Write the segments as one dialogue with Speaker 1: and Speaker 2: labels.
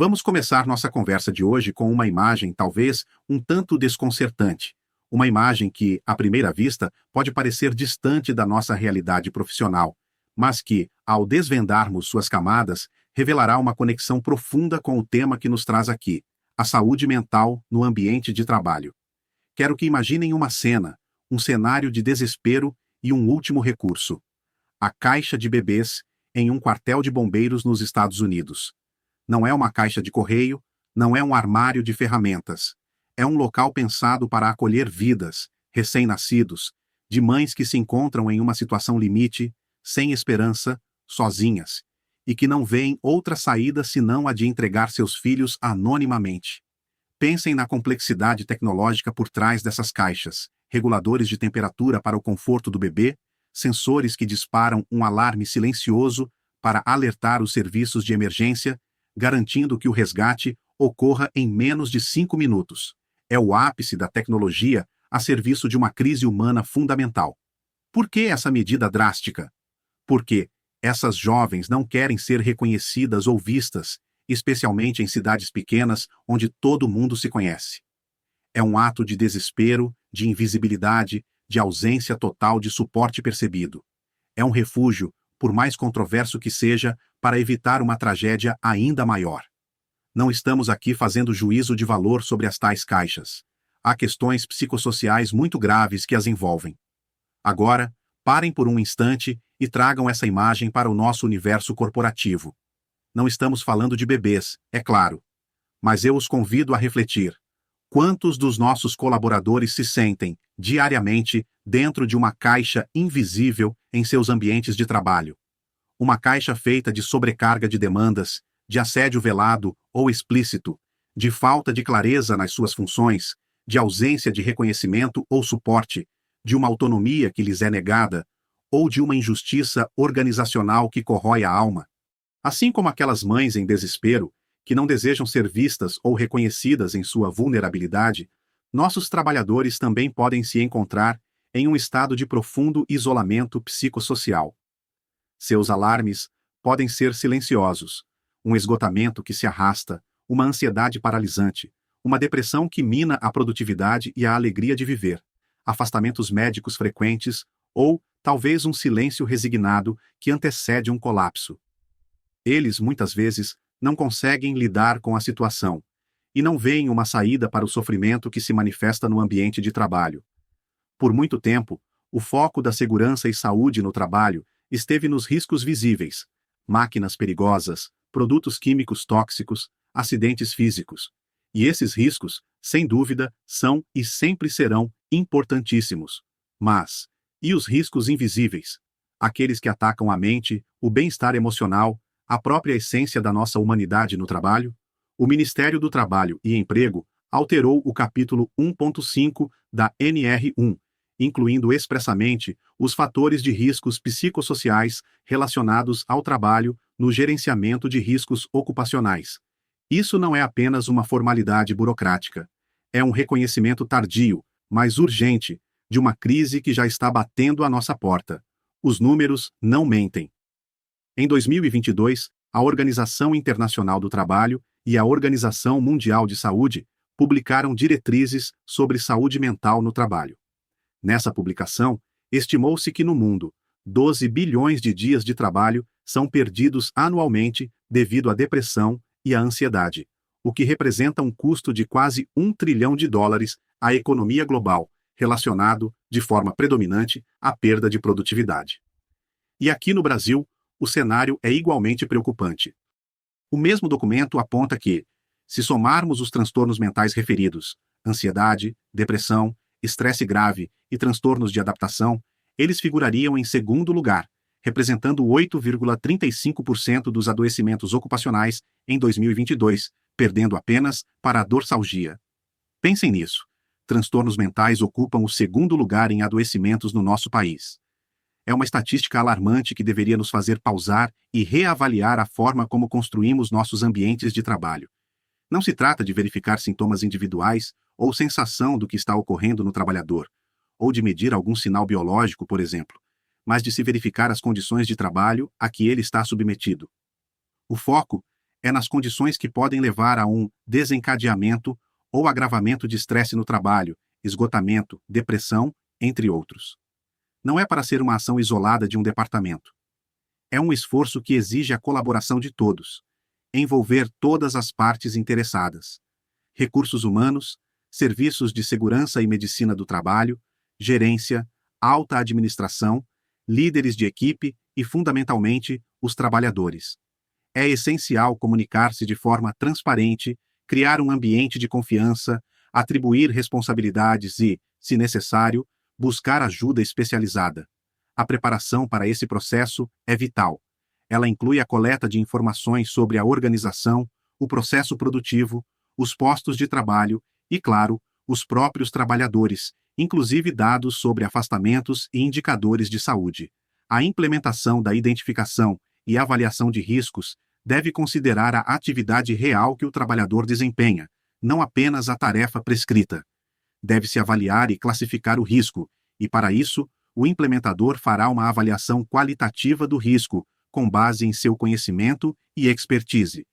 Speaker 1: Vamos começar nossa conversa de hoje com uma imagem talvez um tanto desconcertante. Uma imagem que, à primeira vista, pode parecer distante da nossa realidade profissional, mas que, ao desvendarmos suas camadas, revelará uma conexão profunda com o tema que nos traz aqui, a saúde mental no ambiente de trabalho. Quero que imaginem uma cena, um cenário de desespero e um último recurso. A caixa de bebês em um quartel de bombeiros nos Estados Unidos. Não é uma caixa de correio, não é um armário de ferramentas. É um local pensado para acolher vidas, recém-nascidos, de mães que se encontram em uma situação limite, sem esperança, sozinhas, e que não veem outra saída senão a de entregar seus filhos anonimamente. Pensem na complexidade tecnológica por trás dessas caixas, reguladores de temperatura para o conforto do bebê, sensores que disparam um alarme silencioso para alertar os serviços de emergência, garantindo que o resgate ocorra em menos de 5 minutos. É o ápice da tecnologia a serviço de uma crise humana fundamental. Por que essa medida drástica? Porque essas jovens não querem ser reconhecidas ou vistas, especialmente em cidades pequenas onde todo mundo se conhece. É um ato de desespero, de invisibilidade, de ausência total de suporte percebido. É um refúgio, por mais controverso que seja, para evitar uma tragédia ainda maior. Não estamos aqui fazendo juízo de valor sobre as tais caixas. Há questões psicossociais muito graves que as envolvem. Agora, parem por um instante e tragam essa imagem para o nosso universo corporativo. Não estamos falando de bebês, é claro. Mas eu os convido a refletir. Quantos dos nossos colaboradores se sentem, diariamente, dentro de uma caixa invisível em seus ambientes de trabalho? Uma caixa feita de sobrecarga de demandas, de assédio velado ou explícito, de falta de clareza nas suas funções, de ausência de reconhecimento ou suporte, de uma autonomia que lhes é negada, ou de uma injustiça organizacional que corrói a alma. Assim como aquelas mães em desespero, que não desejam ser vistas ou reconhecidas em sua vulnerabilidade, nossos trabalhadores também podem se encontrar em um estado de profundo isolamento psicossocial. Seus alarmes podem ser silenciosos, um esgotamento que se arrasta, uma ansiedade paralisante, uma depressão que mina a produtividade e a alegria de viver, afastamentos médicos frequentes ou, talvez, um silêncio resignado que antecede um colapso. Eles, muitas vezes, não conseguem lidar com a situação e não veem uma saída para o sofrimento que se manifesta no ambiente de trabalho. Por muito tempo, o foco da segurança e saúde no trabalho esteve nos riscos visíveis: máquinas perigosas, produtos químicos tóxicos, acidentes físicos. E esses riscos, sem dúvida, são e sempre serão importantíssimos. Mas, e os riscos invisíveis? Aqueles que atacam a mente, o bem-estar emocional, a própria essência da nossa humanidade no trabalho? O Ministério do Trabalho e Emprego alterou o capítulo 1.5 da NR1, incluindo expressamente os fatores de riscos psicossociais relacionados ao trabalho no gerenciamento de riscos ocupacionais. Isso não é apenas uma formalidade burocrática. É um reconhecimento tardio, mas urgente, de uma crise que já está batendo à nossa porta. Os números não mentem. Em 2022, a Organização Internacional do Trabalho e a Organização Mundial de Saúde publicaram diretrizes sobre saúde mental no trabalho. Nessa publicação, estimou-se que no mundo, 12 bilhões de dias de trabalho são perdidos anualmente devido à depressão e à ansiedade, o que representa um custo de quase US$ 1 trilhão à economia global, relacionado, de forma predominante, à perda de produtividade. E aqui no Brasil, o cenário é igualmente preocupante. O mesmo documento aponta que, se somarmos os transtornos mentais referidos, ansiedade, depressão, estresse grave e transtornos de adaptação, eles figurariam em segundo lugar, representando 8,35% dos adoecimentos ocupacionais em 2022, perdendo apenas para a dorsalgia. Pensem nisso. Transtornos mentais ocupam o segundo lugar em adoecimentos no nosso país. É uma estatística alarmante que deveria nos fazer pausar e reavaliar a forma como construímos nossos ambientes de trabalho. Não se trata de verificar sintomas individuais ou sensação do que está ocorrendo no trabalhador, ou de medir algum sinal biológico, por exemplo, mas de se verificar as condições de trabalho a que ele está submetido. O foco é nas condições que podem levar a um desencadeamento ou agravamento de estresse no trabalho, esgotamento, depressão, entre outros. Não é para ser uma ação isolada de um departamento. É um esforço que exige a colaboração de todos, envolver todas as partes interessadas: recursos humanos, serviços de segurança e medicina do trabalho, gerência, alta administração, líderes de equipe e, fundamentalmente, os trabalhadores. É essencial comunicar-se de forma transparente, criar um ambiente de confiança, atribuir responsabilidades e, se necessário, buscar ajuda especializada. A preparação para esse processo é vital. Ela inclui a coleta de informações sobre a organização, o processo produtivo, os postos de trabalho e, claro, os próprios trabalhadores, inclusive dados sobre afastamentos e indicadores de saúde. A implementação da identificação e avaliação de riscos deve considerar a atividade real que o trabalhador desempenha, não apenas a tarefa prescrita. Deve-se avaliar e classificar o risco, e para isso, o implementador fará uma avaliação qualitativa do risco, com base em seu conhecimento e expertise.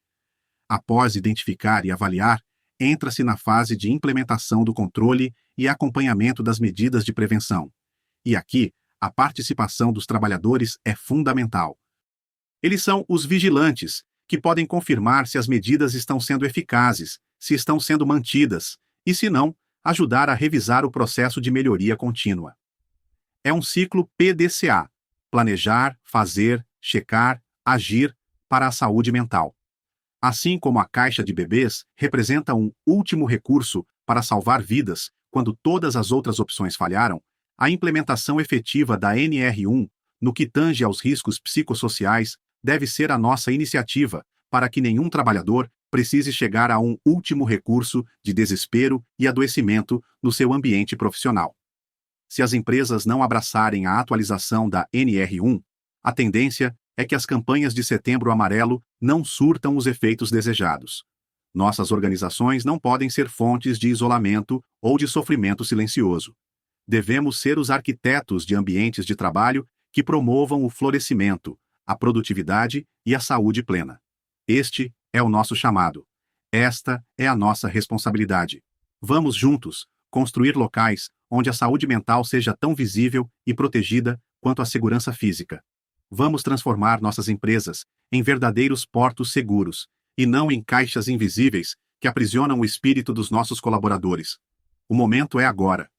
Speaker 1: Após identificar e avaliar, entra-se na fase de implementação do controle e acompanhamento das medidas de prevenção. E aqui, a participação dos trabalhadores é fundamental. Eles são os vigilantes, que podem confirmar se as medidas estão sendo eficazes, se estão sendo mantidas, e se não, ajudar a revisar o processo de melhoria contínua. É um ciclo PDCA: planejar, fazer, checar, agir, para a saúde mental. Assim como a caixa de bebês representa um último recurso para salvar vidas quando todas as outras opções falharam, a implementação efetiva da NR1, no que tange aos riscos psicossociais, deve ser a nossa iniciativa para que nenhum trabalhador precise chegar a um último recurso de desespero e adoecimento no seu ambiente profissional. Se as empresas não abraçarem a atualização da NR1, a tendência é que as campanhas de Setembro Amarelo não surtam os efeitos desejados. Nossas organizações não podem ser fontes de isolamento ou de sofrimento silencioso. Devemos ser os arquitetos de ambientes de trabalho que promovam o florescimento, a produtividade e a saúde plena. Este é o nosso chamado. Esta é a nossa responsabilidade. Vamos juntos construir locais onde a saúde mental seja tão visível e protegida quanto a segurança física. Vamos transformar nossas empresas em verdadeiros portos seguros, e não em caixas invisíveis que aprisionam o espírito dos nossos colaboradores. O momento é agora.